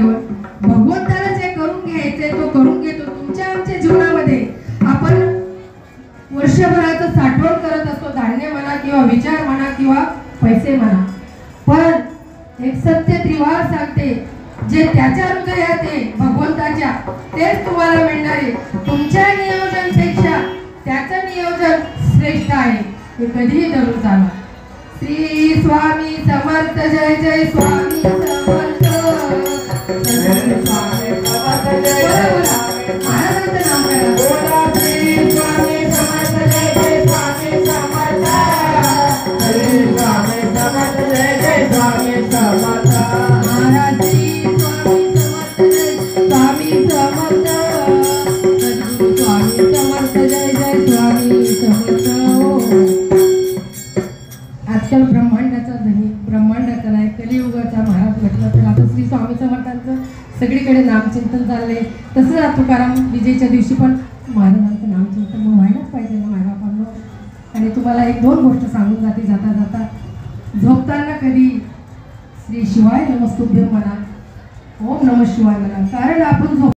देव भगवंताला जे करून घ्यायचे तो करून घेतो। तुमच्या आमच्या जीवनामध्ये आपण वर्षभराचं साठवण करत असतो, धान्य म्हणा किंवा विचार म्हणा किंवा पैसे म्हणा, पण एक सत्य त्रिवार सांगते, जे त्याच्या हृदयात आहे भगवंताच्या तेच तुम्हाला मिळणार आहे। तुमच्या नियोजनपेक्षा त्याचं नियोजन श्रेष्ठ आहे, हे कधीही धरून चाला। श्री स्वामी समर्थ, जय जय स्वामी समर्थ, महाराजांचं नाम करा, बोला श्री स्वामी समर्थ, जय जय स्वामी समर्थ, श्री स्वामी समर्थ, जय जय स्वामी समर्थ, महाराज श्री स्वामी समर्थ, जय स्वामी समर्थ, सद्गुरु स्वामी समर्थ, जय जय स्वामी समर्थ। आजकाल ब्रह्मांडाचा धनी, ब्रह्मांडाचा नाही कलियुगाचा महाराज म्हटलं तर आता श्री स्वामी समर्थांचं सगळीकडे नामचिंतन चाललंय। तसंच तुकाराम विजयच्या दिवशी पण महाराजांचं नामचिंतन मग व्हायलाच पाहिजे ना मायबापांनो। आणि तुम्हाला एक दोन गोष्ट सांगून जाते जाता जाता, झोपताना कधी श्री शिवाय नमस्तुभ्यं म्हणा, ओम नमः शिवाय म्हणा, कारण आपण झोप